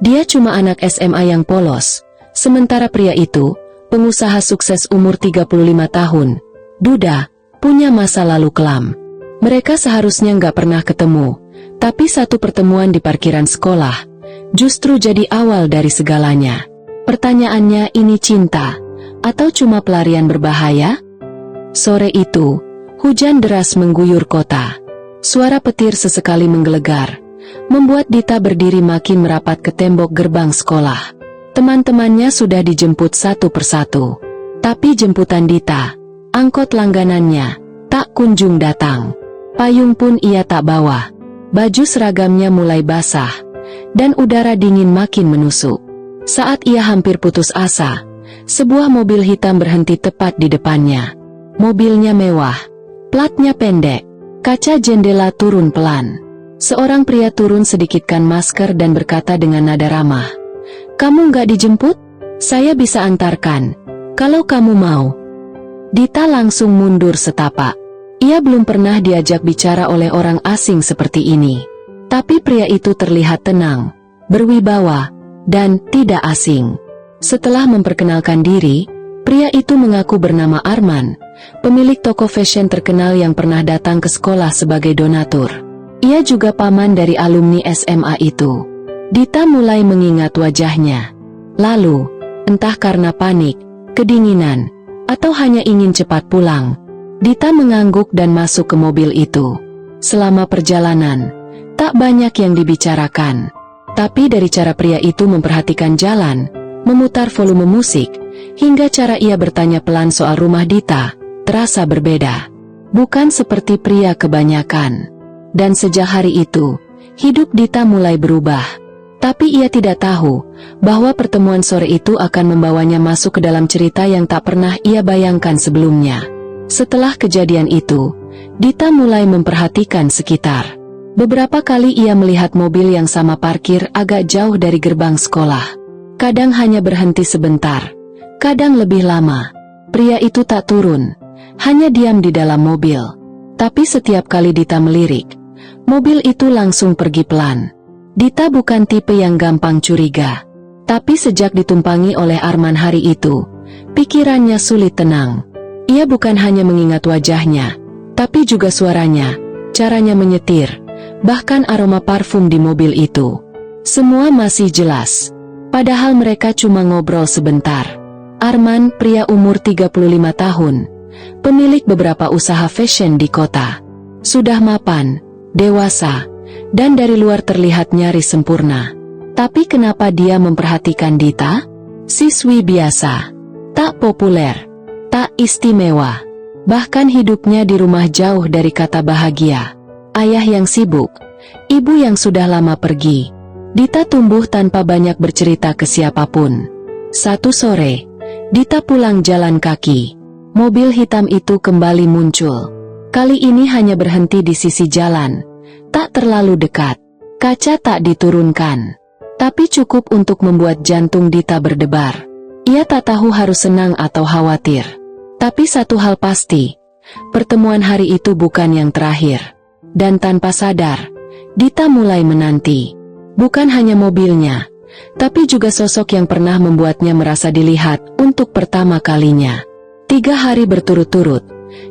Dia cuma anak SMA yang polos, sementara pria itu, pengusaha sukses umur 35 tahun, duda, punya masa lalu kelam. Mereka seharusnya nggak pernah ketemu, tapi satu pertemuan di parkiran sekolah, justru jadi awal dari segalanya. Pertanyaannya, ini cinta, atau cuma pelarian berbahaya? Sore itu, hujan deras mengguyur kota. Suara petir sesekali menggelegar, membuat Dita berdiri makin merapat ke tembok gerbang sekolah. Teman-temannya sudah dijemput satu persatu. Tapi jemputan Dita, angkot langganannya, tak kunjung datang. Payung pun ia tak bawa. Baju seragamnya mulai basah, dan udara dingin makin menusuk. Saat ia hampir putus asa, sebuah mobil hitam berhenti tepat di depannya. Mobilnya mewah, platnya pendek, kaca jendela turun pelan. Seorang pria turun sedikitkan masker dan berkata dengan nada ramah, "Kamu nggak dijemput? Saya bisa antarkan, kalau kamu mau." Dita langsung mundur setapak. Ia belum pernah diajak bicara oleh orang asing seperti ini. Tapi pria itu terlihat tenang, berwibawa, dan tidak asing. Setelah memperkenalkan diri, pria itu mengaku bernama Arman, pemilik toko fashion terkenal yang pernah datang ke sekolah sebagai donatur. Ia juga paman dari alumni SMA itu. Dita mulai mengingat wajahnya. Lalu, entah karena panik, kedinginan, atau hanya ingin cepat pulang, Dita mengangguk dan masuk ke mobil itu. Selama perjalanan, tak banyak yang dibicarakan. Tapi dari cara pria itu memperhatikan jalan, memutar volume musik, hingga cara ia bertanya pelan soal rumah Dita, terasa berbeda. Bukan seperti pria kebanyakan. Dan sejak hari itu, hidup Dita mulai berubah. Tapi ia tidak tahu bahwa pertemuan sore itu akan membawanya masuk ke dalam cerita yang tak pernah ia bayangkan sebelumnya. Setelah kejadian itu, Dita mulai memperhatikan sekitar. Beberapa kali ia melihat mobil yang sama parkir agak jauh dari gerbang sekolah. Kadang hanya berhenti sebentar, kadang lebih lama. Pria itu tak turun, hanya diam di dalam mobil. Tapi setiap kali Dita melirik, mobil itu langsung pergi pelan. Dita bukan tipe yang gampang curiga. Tapi sejak ditumpangi oleh Arman hari itu, pikirannya sulit tenang. Ia bukan hanya mengingat wajahnya, tapi juga suaranya, caranya menyetir, bahkan aroma parfum di mobil itu. Semua masih jelas, padahal mereka cuma ngobrol sebentar. Arman, pria umur 35 tahun, pemilik beberapa usaha fashion di kota. Sudah mapan, dewasa, dan dari luar terlihat nyaris sempurna. Tapi kenapa dia memperhatikan Dita? Siswi biasa, tak populer, tak istimewa. Bahkan hidupnya di rumah jauh dari kata bahagia. Ayah yang sibuk, ibu yang sudah lama pergi. Dita tumbuh tanpa banyak bercerita ke siapapun. Satu sore, Dita pulang jalan kaki. Mobil hitam itu kembali muncul. Kali ini hanya berhenti di sisi jalan, tak terlalu dekat. Kaca tak diturunkan, tapi cukup untuk membuat jantung Dita berdebar. Ia tak tahu harus senang atau khawatir. Tapi satu hal pasti, pertemuan hari itu bukan yang terakhir. Dan tanpa sadar, Dita mulai menanti. Bukan hanya mobilnya, tapi juga sosok yang pernah membuatnya merasa dilihat untuk pertama kalinya. 3 hari berturut-turut,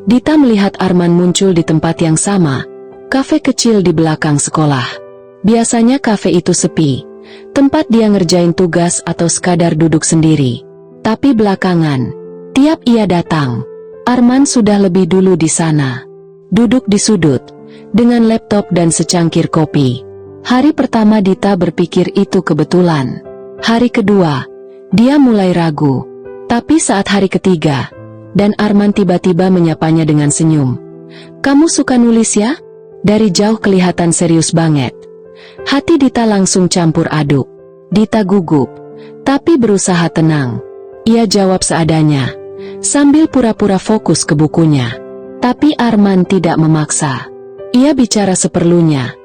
Dita melihat Arman muncul di tempat yang sama, kafe kecil di belakang sekolah. Biasanya kafe itu sepi, tempat dia ngerjain tugas atau sekadar duduk sendiri. Tapi belakangan, tiap ia datang, Arman sudah lebih dulu di sana. Duduk di sudut, dengan laptop dan secangkir kopi. Hari pertama Dita berpikir itu kebetulan. Hari kedua, dia mulai ragu. Tapi saat hari ketiga, dan Arman tiba-tiba menyapanya dengan senyum. "Kamu suka nulis ya?" Dari jauh kelihatan serius banget. Hati Dita langsung campur aduk. Dita gugup, tapi berusaha tenang. Ia jawab seadanya, sambil pura-pura fokus ke bukunya. Tapi Arman tidak memaksa. Ia bicara seperlunya,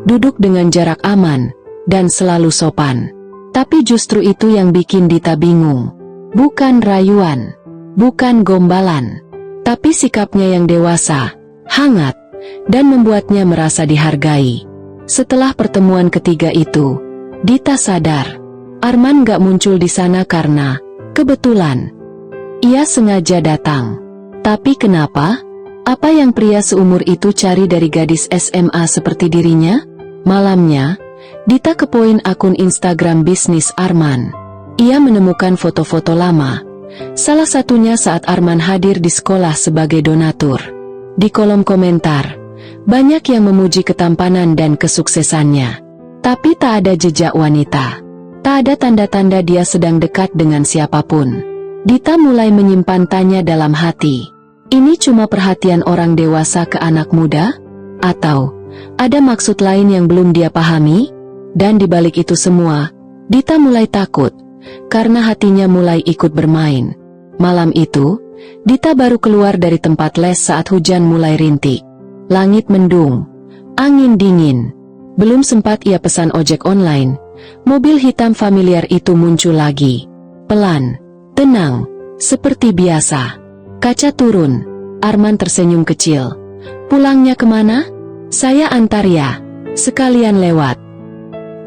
duduk dengan jarak aman, dan selalu sopan. Tapi justru itu yang bikin Dita bingung. Bukan rayuan, bukan gombalan, tapi sikapnya yang dewasa, hangat, dan membuatnya merasa dihargai. Setelah pertemuan ketiga itu, Dita sadar, Arman gak muncul di sana karena kebetulan ia sengaja datang. Tapi kenapa? Apa yang pria seumur itu cari dari gadis SMA seperti dirinya? Malamnya, Dita kepoin akun Instagram bisnis Arman. Ia menemukan foto-foto lama. Salah satunya saat Arman hadir di sekolah sebagai donatur. Di kolom komentar, banyak yang memuji ketampanan dan kesuksesannya. Tapi tak ada jejak wanita. Tak ada tanda-tanda dia sedang dekat dengan siapapun. Dita mulai menyimpan tanya dalam hati. Ini cuma perhatian orang dewasa ke anak muda? Atau ada maksud lain yang belum dia pahami? Dan di balik itu semua, Dita mulai takut, karena hatinya mulai ikut bermain. Malam itu, Dita baru keluar dari tempat les saat hujan mulai rintik. Langit mendung, angin dingin. Belum sempat ia pesan ojek online, mobil hitam familiar itu muncul lagi. Pelan, tenang, seperti biasa. Kaca turun, Arman tersenyum kecil. Pulangnya kemana? Saya antar ya, sekalian lewat.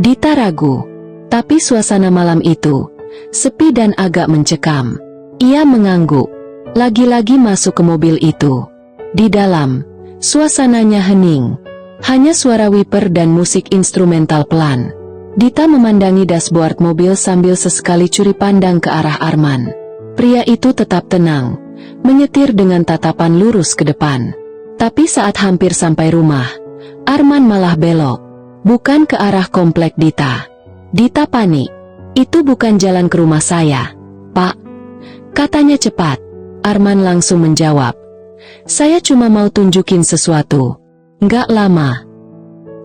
Dita ragu, tapi suasana malam itu sepi dan agak mencekam. Ia mengangguk, lagi-lagi masuk ke mobil itu. Di dalam, suasananya hening. Hanya suara wiper dan musik instrumental pelan. Dita memandangi dashboard mobil sambil sesekali curi pandang ke arah Arman. Pria itu tetap tenang, menyetir dengan tatapan lurus ke depan. Tapi saat hampir sampai rumah, Arman malah belok, bukan ke arah komplek Dita. Dita panik. Itu bukan jalan ke rumah saya, Pak. Katanya cepat. Arman langsung menjawab. Saya cuma mau tunjukin sesuatu. Nggak lama.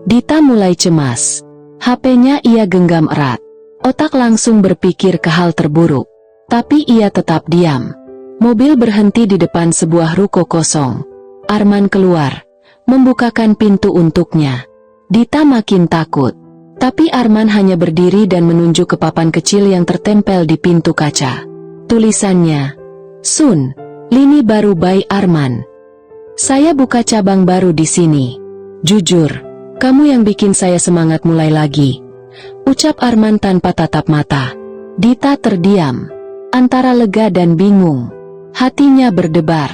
Dita mulai cemas. HP-nya ia genggam erat. Otak langsung berpikir ke hal terburuk. Tapi ia tetap diam. Mobil berhenti di depan sebuah ruko kosong. Arman keluar, membukakan pintu untuknya. Dita makin takut. Tapi Arman hanya berdiri dan menunjuk ke papan kecil yang tertempel di pintu kaca. Tulisannya, Sun, lini baru by Arman. Saya buka cabang baru di sini. Jujur, kamu yang bikin saya semangat mulai lagi. Ucap Arman tanpa tatap mata. Dita terdiam, antara lega dan bingung. Hatinya berdebar.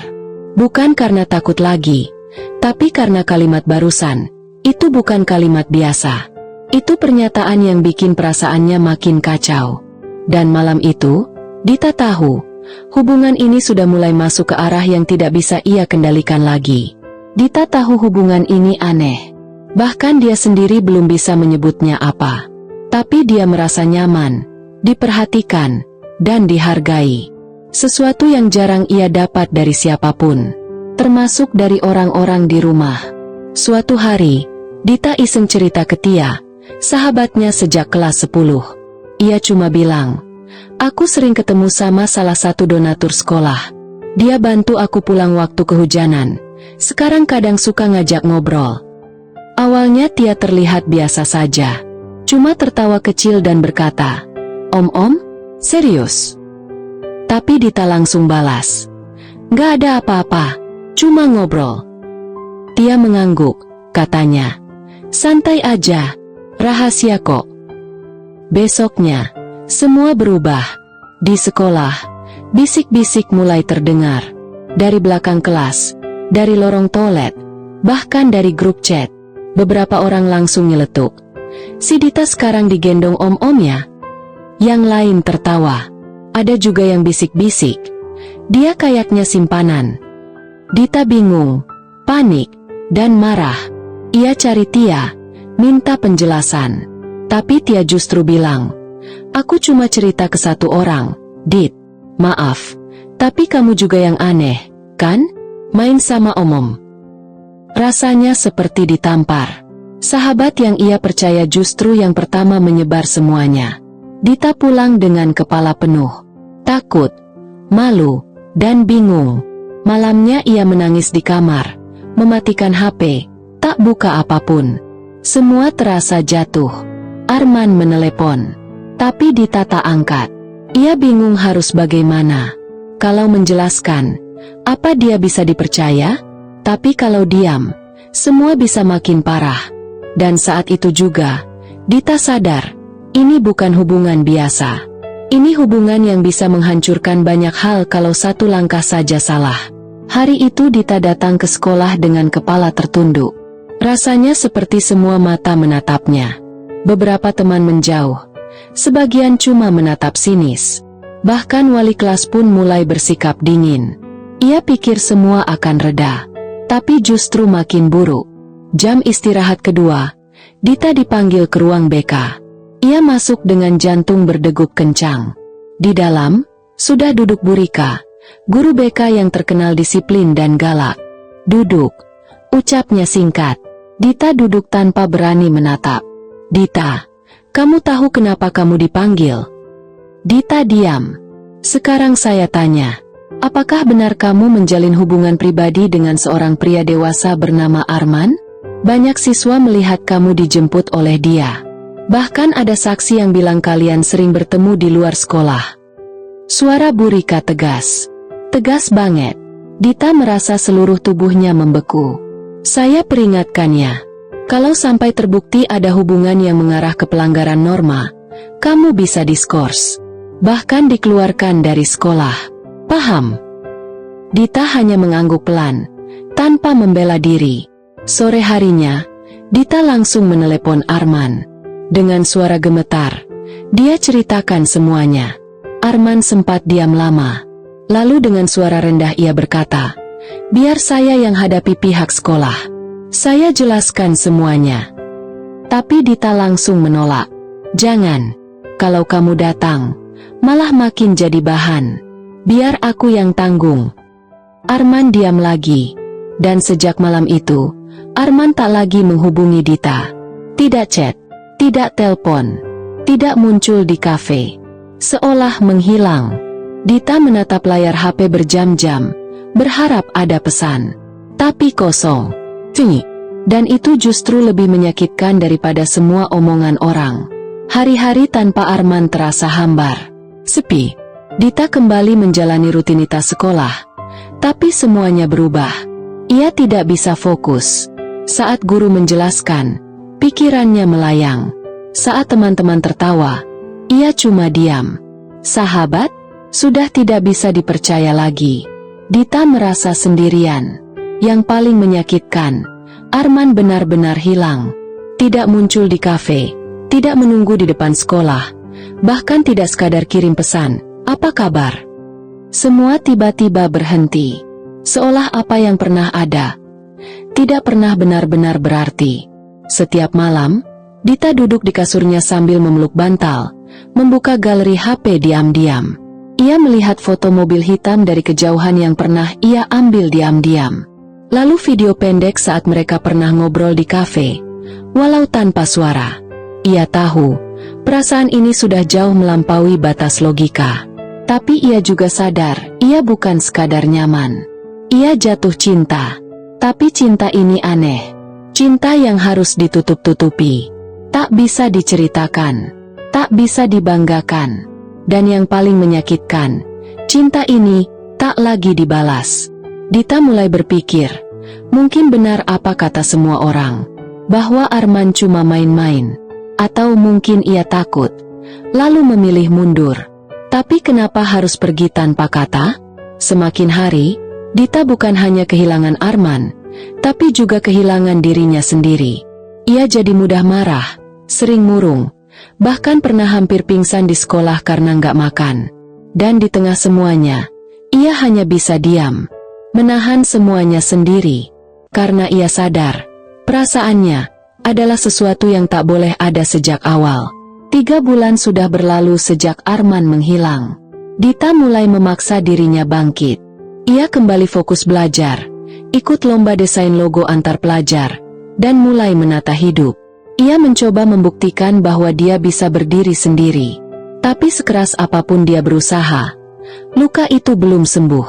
Bukan karena takut lagi, tapi karena kalimat barusan. Itu bukan kalimat biasa. Itu pernyataan yang bikin perasaannya makin kacau. Dan malam itu, Dita tahu, hubungan ini sudah mulai masuk ke arah yang tidak bisa ia kendalikan lagi. Dita tahu hubungan ini aneh. Bahkan dia sendiri belum bisa menyebutnya apa. Tapi dia merasa nyaman, diperhatikan, dan dihargai. Sesuatu yang jarang ia dapat dari siapapun, termasuk dari orang-orang di rumah. Suatu hari, Dita iseng cerita ke Tia, sahabatnya sejak kelas 10. Ia cuma bilang, aku sering ketemu sama salah satu donatur sekolah. Dia bantu aku pulang waktu kehujanan. Sekarang kadang suka ngajak ngobrol. Awalnya Tia terlihat biasa saja. Cuma tertawa kecil dan berkata, Om, serius? Tapi Dita langsung balas, nggak ada apa-apa, cuma ngobrol. Tia mengangguk, katanya, santai aja, rahasia kok. Besoknya, semua berubah. Di sekolah, bisik-bisik mulai terdengar. Dari belakang kelas, dari lorong toilet, bahkan dari grup chat. Beberapa orang langsung nyeletuk. Si Dita sekarang digendong om-om ya? Yang lain tertawa. Ada juga yang bisik-bisik. Dia kayaknya simpanan. Dita bingung, panik, dan marah. Ia cari Tia, minta penjelasan. Tapi Tia justru bilang, aku cuma cerita ke satu orang, Dit. Maaf, tapi kamu juga yang aneh, kan? Main sama om-om. Rasanya seperti ditampar. Sahabat yang ia percaya justru yang pertama menyebar semuanya. Dita pulang dengan kepala penuh. Takut, malu, dan bingung. Malamnya ia menangis di kamar, mematikan HP, tak buka apapun. Semua terasa jatuh. Arman menelepon, tapi Dita tak angkat. Ia bingung harus bagaimana. Kalau menjelaskan, apa dia bisa dipercaya? Tapi kalau diam, semua bisa makin parah. Dan saat itu juga, Dita sadar, Ini bukan hubungan biasa. Ini hubungan yang bisa menghancurkan banyak hal kalau satu langkah saja salah. Hari itu Dita datang ke sekolah dengan kepala tertunduk. Rasanya seperti semua mata menatapnya. Beberapa teman menjauh. Sebagian cuma menatap sinis. Bahkan wali kelas pun mulai bersikap dingin. Ia pikir semua akan reda. Tapi justru makin buruk. Jam istirahat kedua, Dita dipanggil ke ruang BK. Ia masuk dengan jantung berdegup kencang. Di dalam, sudah duduk Bu Rika, guru BK yang terkenal disiplin dan galak. "Duduk," ucapnya singkat. Dita duduk tanpa berani menatap. "Dita, kamu tahu kenapa kamu dipanggil?" Dita diam. "Sekarang saya tanya, apakah benar kamu menjalin hubungan pribadi dengan seorang pria dewasa bernama Arman? Banyak siswa melihat kamu dijemput oleh dia. Bahkan ada saksi yang bilang kalian sering bertemu di luar sekolah." Suara Bu Rika tegas. Tegas banget. Dita merasa seluruh tubuhnya membeku. "Saya peringatkannya. Kalau sampai terbukti ada hubungan yang mengarah ke pelanggaran norma, kamu bisa diskors. Bahkan dikeluarkan dari sekolah. Paham?" Dita hanya mengangguk pelan, tanpa membela diri. Sore harinya, Dita langsung menelepon Arman. Dengan suara gemetar, dia ceritakan semuanya. Arman sempat diam lama. Lalu dengan suara rendah ia berkata, "Biar saya yang hadapi pihak sekolah. Saya jelaskan semuanya." Tapi Dita langsung menolak. "Jangan. Kalau kamu datang, malah makin jadi bahan. Biar aku yang tanggung." Arman diam lagi. Dan sejak malam itu, Arman tak lagi menghubungi Dita. Tidak chat, tidak telepon, tidak muncul di kafe. Seolah menghilang. Dita menatap layar HP berjam-jam, berharap ada pesan. Tapi kosong. Dan itu justru lebih menyakitkan daripada semua omongan orang. Hari-hari tanpa Arman terasa hambar. Sepi. Dita kembali menjalani rutinitas sekolah. Tapi semuanya berubah. Ia tidak bisa fokus. Saat guru menjelaskan, pikirannya melayang. Saat teman-teman tertawa, ia cuma diam. Sahabat, sudah tidak bisa dipercaya lagi. Dita merasa sendirian. Yang paling menyakitkan, Arman benar-benar hilang. Tidak muncul di kafe, tidak menunggu di depan sekolah, bahkan tidak sekadar kirim pesan, "Apa kabar?" Semua tiba-tiba berhenti. Seolah apa yang pernah ada, tidak pernah benar-benar berarti. Setiap malam, Dita duduk di kasurnya sambil memeluk bantal, membuka galeri HP diam-diam. Ia melihat foto mobil hitam dari kejauhan yang pernah ia ambil diam-diam. Lalu video pendek saat mereka pernah ngobrol di kafe, walau tanpa suara. Ia tahu, perasaan ini sudah jauh melampaui batas logika. Tapi ia juga sadar, ia bukan sekadar nyaman. Ia jatuh cinta. Tapi cinta ini aneh. Cinta yang harus ditutup-tutupi. Tak bisa diceritakan. Tak bisa dibanggakan. Dan yang paling menyakitkan, cinta ini tak lagi dibalas. Dita mulai berpikir, mungkin benar apa kata semua orang, bahwa Arman cuma main-main. Atau mungkin ia takut, lalu memilih mundur. Tapi kenapa harus pergi tanpa kata? Semakin hari, Dita bukan hanya kehilangan Arman, tapi juga kehilangan dirinya sendiri. Ia jadi mudah marah, sering murung, bahkan pernah hampir pingsan di sekolah karena nggak makan. Dan di tengah semuanya, ia hanya bisa diam, menahan semuanya sendiri. Karena ia sadar, perasaannya adalah sesuatu yang tak boleh ada sejak awal. 3 bulan sudah berlalu sejak Arman menghilang. Dita mulai memaksa dirinya bangkit. Ia kembali fokus belajar, ikut lomba desain logo antar pelajar, dan mulai menata hidup. Ia mencoba membuktikan bahwa dia bisa berdiri sendiri. Tapi sekeras apapun dia berusaha, luka itu belum sembuh.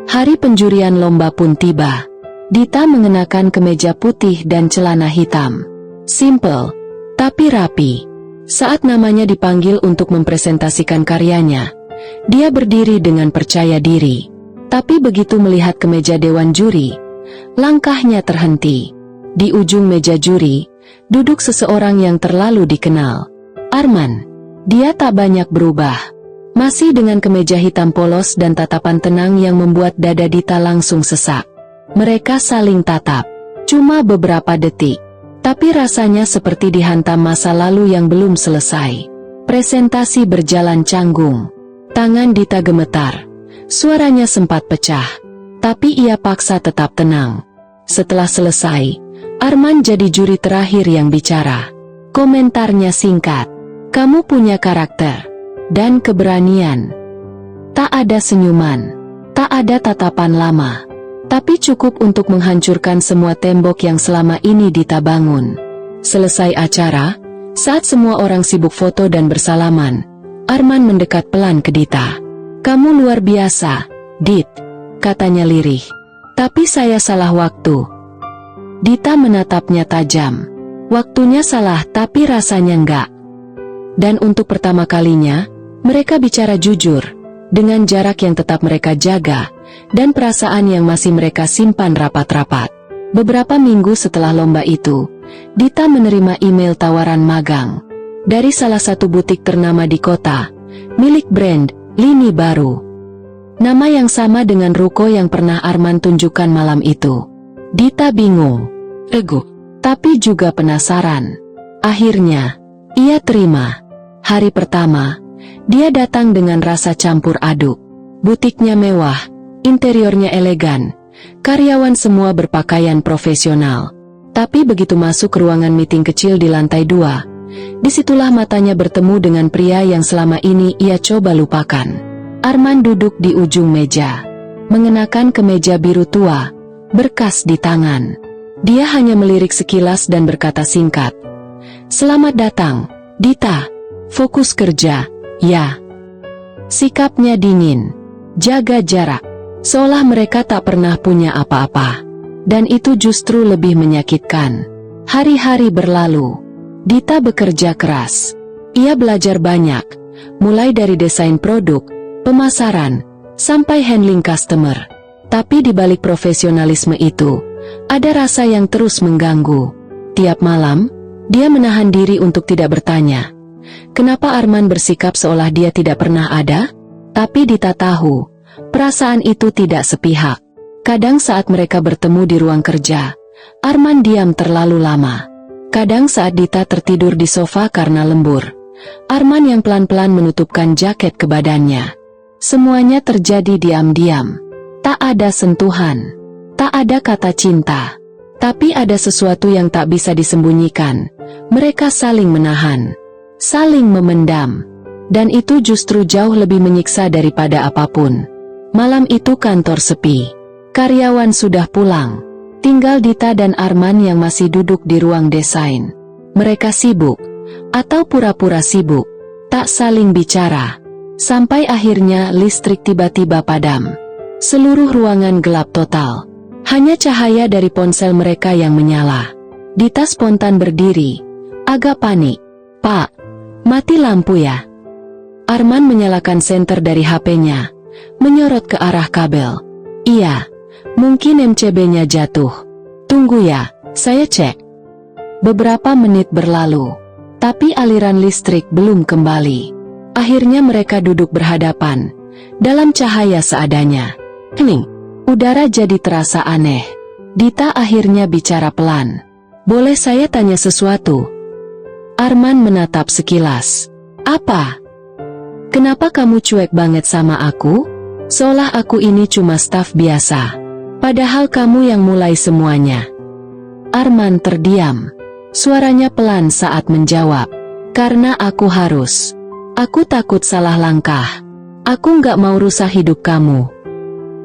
Hari penjurian lomba pun tiba. Dita mengenakan kemeja putih dan celana hitam. Simple, tapi rapi. Saat namanya dipanggil untuk mempresentasikan karyanya, dia berdiri dengan percaya diri. Tapi begitu melihat kemeja dewan juri, langkahnya terhenti. Di ujung meja juri, duduk seseorang yang terlalu dikenal. Arman. Dia tak banyak berubah. Masih dengan kemeja hitam polos dan tatapan tenang yang membuat dada Dita langsung sesak. Mereka saling tatap. Cuma beberapa detik. Tapi rasanya seperti dihantam masa lalu yang belum selesai. Presentasi berjalan canggung. Tangan Dita gemetar. Suaranya sempat pecah. Tapi ia paksa tetap tenang. Setelah selesai, Arman jadi juri terakhir yang bicara. Komentarnya singkat. Kamu punya karakter dan keberanian. Tak ada senyuman, tak ada tatapan lama, tapi cukup untuk menghancurkan semua tembok yang selama ini Dita bangun. Selesai acara, saat semua orang sibuk foto dan bersalaman, Arman mendekat pelan ke Dita. Kamu luar biasa, Dit, katanya lirih. Tapi saya salah waktu. Dita menatapnya tajam. Waktunya salah tapi rasanya enggak. Dan untuk pertama kalinya, mereka bicara jujur, dengan jarak yang tetap mereka jaga, dan perasaan yang masih mereka simpan rapat-rapat. Beberapa minggu setelah lomba itu, Dita menerima email tawaran magang dari salah satu butik ternama di kota, milik brand lini baru. Nama yang sama dengan ruko yang pernah Arman tunjukkan malam itu. Dita bingung, ragu, tapi juga penasaran. Akhirnya, ia terima. Hari pertama, dia datang dengan rasa campur aduk. Butiknya mewah, interiornya elegan, karyawan semua berpakaian profesional. Tapi begitu masuk ke ruangan meeting kecil di lantai 2, disitulah matanya bertemu dengan pria yang selama ini ia coba lupakan. Arman duduk di ujung meja, mengenakan kemeja biru tua, berkas di tangan. Dia hanya melirik sekilas dan berkata singkat, "Selamat datang, Dita. Fokus kerja, ya." Sikapnya dingin, jaga jarak, seolah mereka tak pernah punya apa-apa. Dan itu justru lebih menyakitkan. Hari-hari berlalu, Dita bekerja keras. Ia belajar banyak, mulai dari desain produk, pemasaran, sampai handling customer. Tapi di balik profesionalisme itu, ada rasa yang terus mengganggu. Tiap malam, dia menahan diri untuk tidak bertanya, kenapa Arman bersikap seolah dia tidak pernah ada? Tapi Dita tahu, perasaan itu tidak sepihak. Kadang saat mereka bertemu di ruang kerja, Arman diam terlalu lama. Kadang saat Dita tertidur di sofa karena lembur, Arman yang pelan-pelan menutupkan jaket ke badannya. Semuanya terjadi diam-diam. Tak ada sentuhan, tak ada kata cinta. Tapi ada sesuatu yang tak bisa disembunyikan. Mereka saling menahan, saling memendam, dan itu justru jauh lebih menyiksa daripada apapun. Malam itu kantor sepi, karyawan sudah pulang, tinggal Dita dan Arman yang masih duduk di ruang desain. Mereka sibuk, atau pura-pura sibuk, tak saling bicara, sampai akhirnya listrik tiba-tiba padam. Seluruh ruangan gelap total, hanya cahaya dari ponsel mereka yang menyala. Dita spontan berdiri, agak panik. "Pak, mati lampu ya?" Arman menyalakan senter dari HP-nya, menyorot ke arah kabel. "Iya, mungkin MCB-nya jatuh. Tunggu ya, saya cek." Beberapa menit berlalu, tapi aliran listrik belum kembali. Akhirnya mereka duduk berhadapan, dalam cahaya seadanya. Hening, udara jadi terasa aneh. Dita akhirnya bicara pelan. "Boleh saya tanya sesuatu?" Arman menatap sekilas. "Apa? Kenapa kamu cuek banget sama aku? Seolah aku ini cuma staf biasa. Padahal kamu yang mulai semuanya." Arman terdiam. Suaranya pelan saat menjawab. "Karena aku harus. Aku takut salah langkah. Aku nggak mau rusak hidup kamu."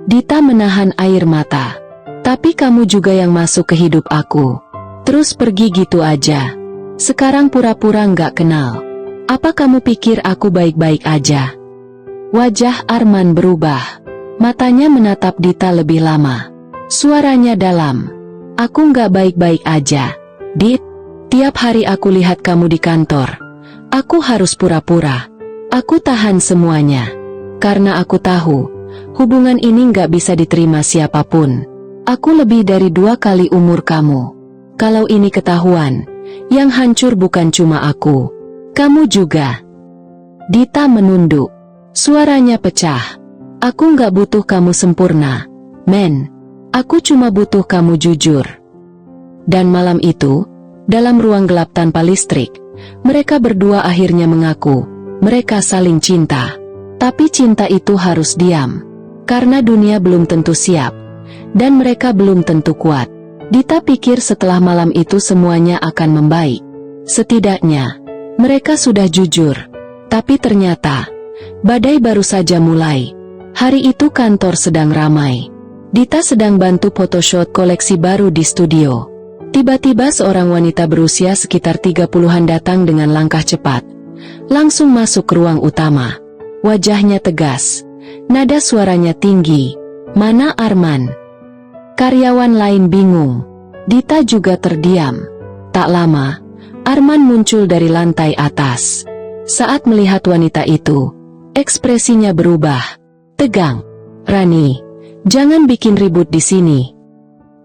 Dita menahan air mata. "Tapi kamu juga yang masuk ke hidup aku. Terus pergi gitu aja. Sekarang pura-pura nggak kenal. Apa kamu pikir aku baik-baik aja?" Wajah Arman berubah. Matanya menatap Dita lebih lama. Suaranya dalam. "Aku nggak baik-baik aja, Dit. Tiap hari aku lihat kamu di kantor. Aku harus pura-pura. Aku tahan semuanya. Karena aku tahu, hubungan ini nggak bisa diterima siapapun. Aku lebih dari 2 kali umur kamu. Kalau ini ketahuan, yang hancur bukan cuma aku. Kamu juga." Dita menunduk. Suaranya pecah. Aku nggak butuh kamu sempurna, men. Aku cuma butuh kamu jujur. Dan malam itu, dalam ruang gelap tanpa listrik, mereka berdua akhirnya mengaku, mereka saling cinta. Tapi cinta itu harus diam. Karena dunia belum tentu siap. Dan mereka belum tentu kuat. Dita pikir setelah malam itu semuanya akan membaik. Setidaknya, mereka sudah jujur. Tapi ternyata, badai baru saja mulai. Hari itu kantor sedang ramai. Dita sedang bantu photoshoot koleksi baru di studio. Tiba-tiba seorang wanita berusia sekitar 30-an datang dengan langkah cepat. Langsung masuk ke ruang utama. Wajahnya tegas. Nada suaranya tinggi. Mana Arman? Karyawan lain bingung. Dita juga terdiam. Tak lama, Arman muncul dari lantai atas. Saat melihat wanita itu, ekspresinya berubah. Tegang. Rani, jangan bikin ribut di sini.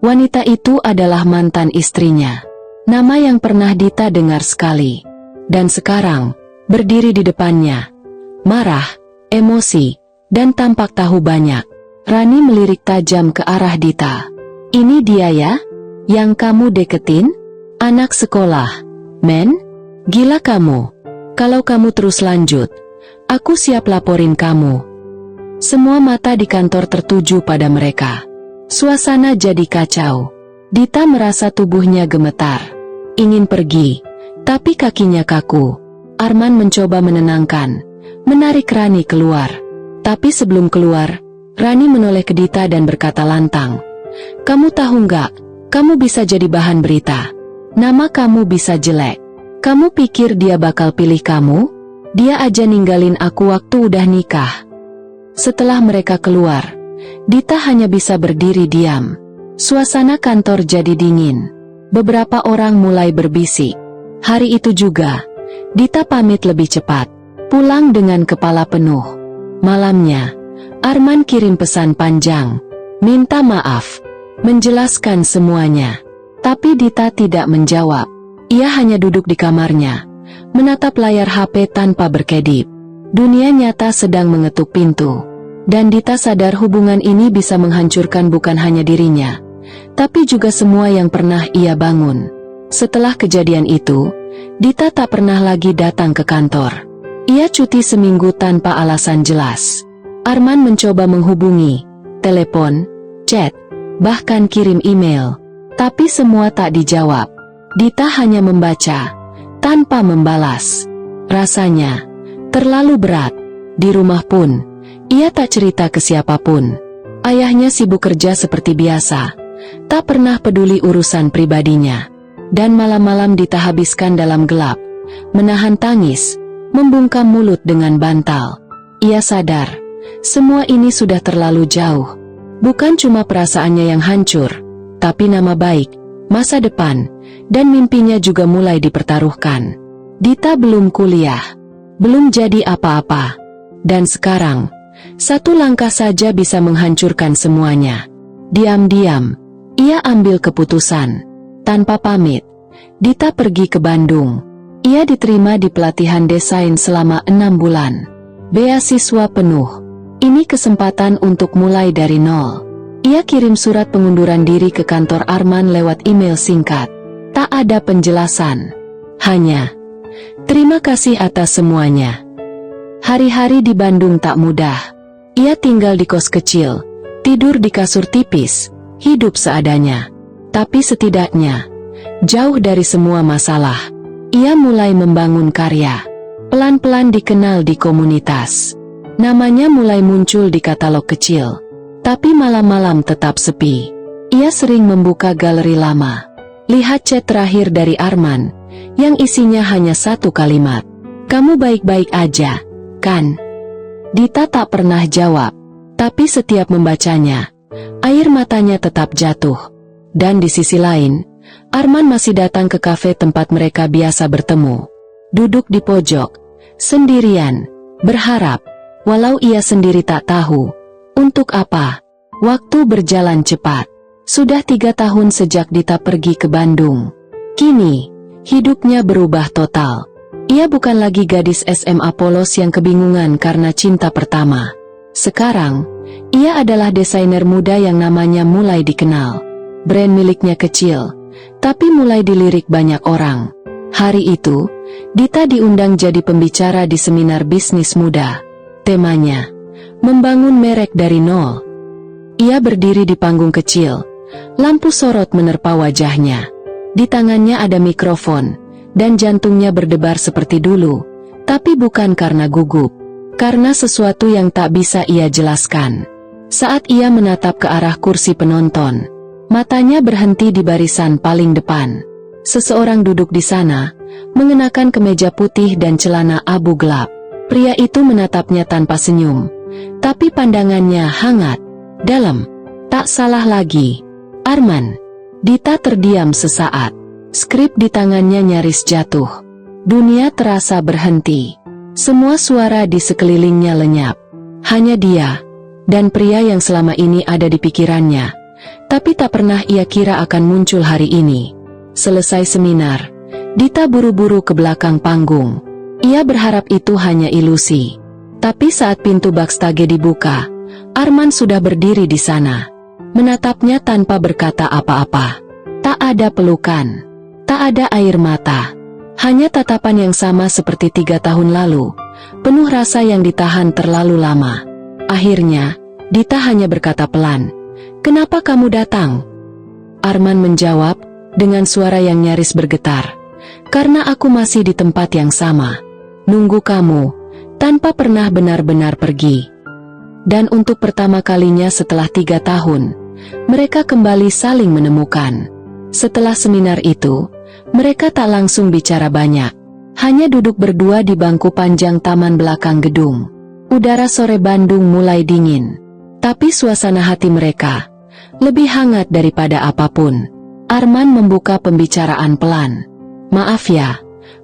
Wanita itu adalah mantan istrinya. Nama yang pernah Dita dengar sekali. Dan sekarang, berdiri di depannya. Marah, emosi, dan tampak tahu banyak. Rani melirik tajam ke arah Dita. Ini dia ya? Yang kamu deketin? Anak sekolah. Men? Gila kamu. Kalau kamu terus lanjut, aku siap laporin kamu. Semua mata di kantor tertuju pada mereka. Suasana jadi kacau. Dita merasa tubuhnya gemetar. Ingin pergi, tapi kakinya kaku. Arman mencoba menenangkan, menarik Rani keluar. Tapi sebelum keluar, Rani menoleh ke Dita dan berkata lantang. Kamu tahu nggak, kamu bisa jadi bahan berita. Nama kamu bisa jelek. Kamu pikir dia bakal pilih kamu? Dia aja ninggalin aku waktu udah nikah. Setelah mereka keluar, Dita hanya bisa berdiri diam. Suasana kantor jadi dingin. Beberapa orang mulai berbisik. Hari itu juga, Dita pamit lebih cepat. Pulang dengan kepala penuh. Malamnya, Arman kirim pesan panjang. Minta maaf. Menjelaskan semuanya. Tapi Dita tidak menjawab. Ia hanya duduk di kamarnya, menatap layar HP tanpa berkedip. Dunia nyata sedang mengetuk pintu. Dan Dita sadar hubungan ini bisa menghancurkan bukan hanya dirinya, tapi juga semua yang pernah ia bangun. Setelah kejadian itu, Dita tak pernah lagi datang ke kantor. Ia cuti seminggu tanpa alasan jelas. Arman mencoba menghubungi, telepon, chat, bahkan kirim email. Tapi semua tak dijawab. Dita hanya membaca, tanpa membalas. Rasanya terlalu berat. Di rumah pun, ia tak cerita ke siapapun. Ayahnya sibuk kerja seperti biasa, tak pernah peduli urusan pribadinya. Dan malam-malam Dita habiskan dalam gelap, menahan tangis, membungkam mulut dengan bantal. Ia sadar, semua ini sudah terlalu jauh. Bukan cuma perasaannya yang hancur, tapi nama baik, masa depan, dan mimpinya juga mulai dipertaruhkan. Dita belum kuliah, belum jadi apa-apa. Dan sekarang, satu langkah saja bisa menghancurkan semuanya. Diam-diam, ia ambil keputusan. Tanpa pamit, Dita pergi ke Bandung. Ia diterima di pelatihan desain selama 6 bulan. Beasiswa penuh. Ini kesempatan untuk mulai dari nol. Ia kirim surat pengunduran diri ke kantor Arman lewat email singkat. Tak ada penjelasan. Hanya, terima kasih atas semuanya. Hari-hari di Bandung tak mudah. Ia tinggal di kos kecil, tidur di kasur tipis, hidup seadanya. Tapi setidaknya, jauh dari semua masalah, ia mulai membangun karya. Pelan-pelan dikenal di komunitas. Namanya mulai muncul di katalog kecil. Tapi malam-malam tetap sepi. Ia sering membuka galeri lama. Lihat chat terakhir dari Arman, yang isinya hanya satu kalimat. Kamu baik-baik aja, kan? Dita tak pernah jawab, tapi setiap membacanya, air matanya tetap jatuh. Dan di sisi lain, Arman masih datang ke kafe tempat mereka biasa bertemu. Duduk di pojok, sendirian, berharap, walau ia sendiri tak tahu, untuk apa. Waktu berjalan cepat. Sudah 3 tahun sejak Dita pergi ke Bandung. Kini, hidupnya berubah total. Ia bukan lagi gadis SMA polos yang kebingungan karena cinta pertama. Sekarang, ia adalah desainer muda yang namanya mulai dikenal. Brand miliknya kecil, tapi mulai dilirik banyak orang. Hari itu, Dita diundang jadi pembicara di seminar bisnis muda. Temanya, membangun merek dari nol. Ia berdiri di panggung kecil, lampu sorot menerpa wajahnya. Di tangannya ada mikrofon, dan jantungnya berdebar seperti dulu, tapi bukan karena gugup, karena sesuatu yang tak bisa ia jelaskan. Saat ia menatap ke arah kursi penonton, matanya berhenti di barisan paling depan. Seseorang duduk di sana, mengenakan kemeja putih dan celana abu gelap. Pria itu menatapnya tanpa senyum, tapi pandangannya hangat, dalam. Tak salah lagi, Arman. Dita terdiam sesaat. Skrip di tangannya nyaris jatuh. Dunia terasa berhenti. Semua suara di sekelilingnya lenyap. Hanya dia, dan pria yang selama ini ada di pikirannya. Tapi tak pernah ia kira akan muncul hari ini. Selesai seminar, Dita buru-buru ke belakang panggung. Ia berharap itu hanya ilusi. Tapi saat pintu backstage dibuka, Arman sudah berdiri di sana. Menatapnya tanpa berkata apa-apa. Tak ada pelukan, tak ada air mata. Hanya tatapan yang sama seperti 3 tahun lalu, penuh rasa yang ditahan terlalu lama. Akhirnya, Dita hanya berkata pelan, "Kenapa kamu datang?" Arman menjawab, dengan suara yang nyaris bergetar, "Karena aku masih di tempat yang sama. Nunggu kamu, tanpa pernah benar-benar pergi." Dan untuk pertama kalinya setelah 3 tahun, mereka kembali saling menemukan. Setelah seminar itu, mereka tak langsung bicara banyak. Hanya duduk berdua di bangku panjang taman belakang gedung. Udara sore Bandung mulai dingin. Tapi suasana hati mereka lebih hangat daripada apapun. Arman membuka pembicaraan pelan. "Maaf ya,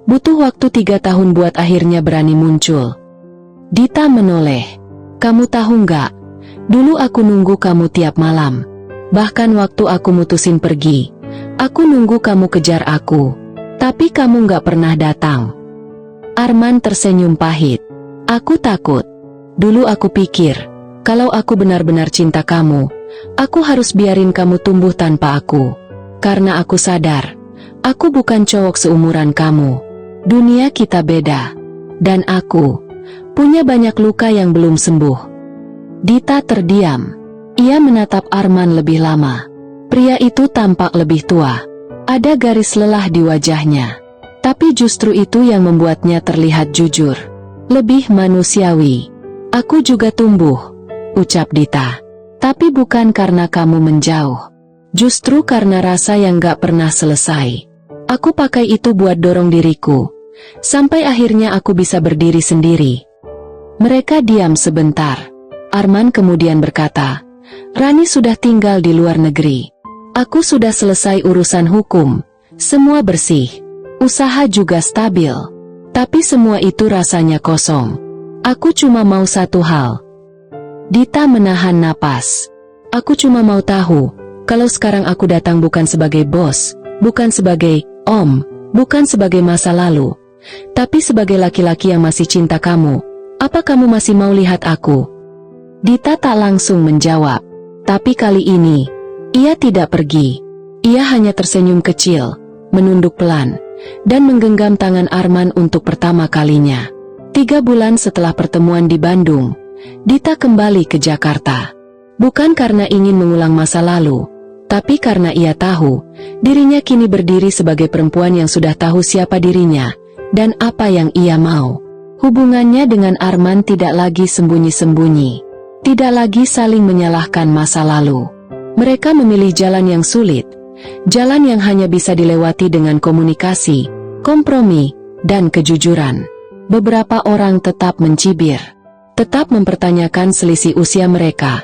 butuh waktu 3 tahun buat akhirnya berani muncul." Dita menoleh. "Kamu tahu nggak? Dulu aku nunggu kamu tiap malam. Bahkan waktu aku mutusin pergi, aku nunggu kamu kejar aku. Tapi kamu nggak pernah datang." Arman tersenyum pahit. "Aku takut. Dulu aku pikir, kalau aku benar-benar cinta kamu, aku harus biarin kamu tumbuh tanpa aku. Karena aku sadar, aku bukan cowok seumuran kamu. Dunia kita beda. Dan aku punya banyak luka yang belum sembuh." Dita terdiam. Ia menatap Arman lebih lama. Pria itu tampak lebih tua. Ada garis lelah di wajahnya. Tapi justru itu yang membuatnya terlihat jujur. Lebih manusiawi. "Aku juga tumbuh," ucap Dita. "Tapi bukan karena kamu menjauh. Justru karena rasa yang gak pernah selesai. Aku pakai itu buat dorong diriku. Sampai akhirnya aku bisa berdiri sendiri." Mereka diam sebentar. Arman kemudian berkata, "Rani sudah tinggal di luar negeri. Aku sudah selesai urusan hukum. Semua bersih. Usaha juga stabil. Tapi semua itu rasanya kosong. Aku cuma mau satu hal." Dita menahan napas. "Aku cuma mau tahu, kalau sekarang aku datang bukan sebagai bos, bukan sebagai om, bukan sebagai masa lalu, tapi sebagai laki-laki yang masih cinta kamu. Apa kamu masih mau lihat aku?" Dita tak langsung menjawab. Tapi kali ini, ia tidak pergi. Ia hanya tersenyum kecil, menunduk pelan, dan menggenggam tangan Arman untuk pertama kalinya. 3 bulan setelah pertemuan di Bandung, Dita kembali ke Jakarta. Bukan karena ingin mengulang masa lalu, tapi karena ia tahu, dirinya kini berdiri sebagai perempuan yang sudah tahu siapa dirinya, dan apa yang ia mau. Hubungannya dengan Arman tidak lagi sembunyi-sembunyi. Tidak lagi saling menyalahkan masa lalu. Mereka memilih jalan yang sulit, jalan yang hanya bisa dilewati dengan komunikasi, kompromi, dan kejujuran. Beberapa orang tetap mencibir, tetap mempertanyakan selisih usia mereka,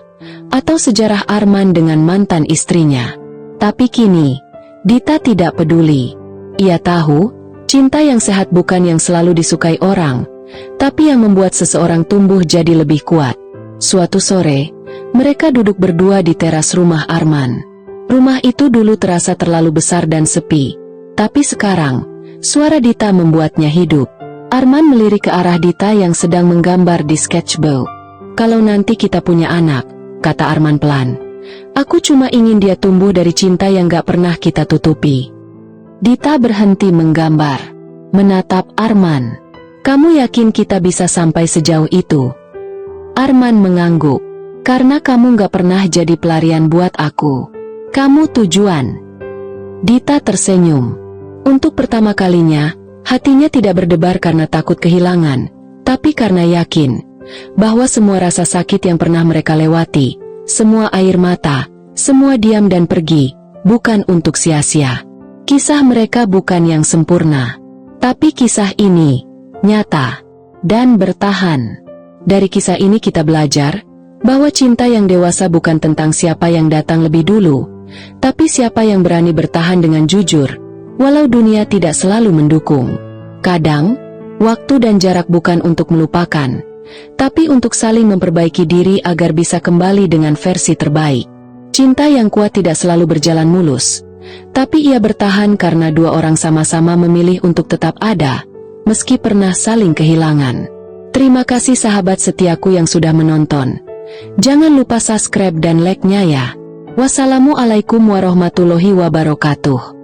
atau sejarah Arman dengan mantan istrinya. Tapi kini, Dita tidak peduli. Ia tahu, cinta yang sehat bukan yang selalu disukai orang, tapi yang membuat seseorang tumbuh jadi lebih kuat. Suatu sore, mereka duduk berdua di teras rumah Arman. Rumah itu dulu terasa terlalu besar dan sepi, tapi sekarang, suara Dita membuatnya hidup. Arman melirik ke arah Dita yang sedang menggambar di sketchbook. Kalau nanti kita punya anak, kata Arman pelan, aku cuma ingin dia tumbuh dari cinta yang gak pernah kita tutupi. Dita berhenti menggambar, menatap Arman. Kamu yakin kita bisa sampai sejauh itu? Arman mengangguk. Karena kamu gak pernah jadi pelarian buat aku. Kamu tujuan. Dita tersenyum. Untuk pertama kalinya, hatinya tidak berdebar karena takut kehilangan, tapi karena yakin bahwa semua rasa sakit yang pernah mereka lewati, semua air mata, semua diam dan pergi, bukan untuk sia-sia. Kisah mereka bukan yang sempurna, tapi kisah ini nyata dan bertahan. Dari kisah ini kita belajar bahwa cinta yang dewasa bukan tentang siapa yang datang lebih dulu, tapi siapa yang berani bertahan dengan jujur, walau dunia tidak selalu mendukung. Kadang, waktu dan jarak bukan untuk melupakan, tapi untuk saling memperbaiki diri agar bisa kembali dengan versi terbaik. Cinta yang kuat tidak selalu berjalan mulus, tapi ia bertahan karena dua orang sama-sama memilih untuk tetap ada, meski pernah saling kehilangan. Terima kasih sahabat setiaku yang sudah menonton. Jangan lupa subscribe dan like-nya ya. Wassalamualaikum warahmatullahi wabarakatuh.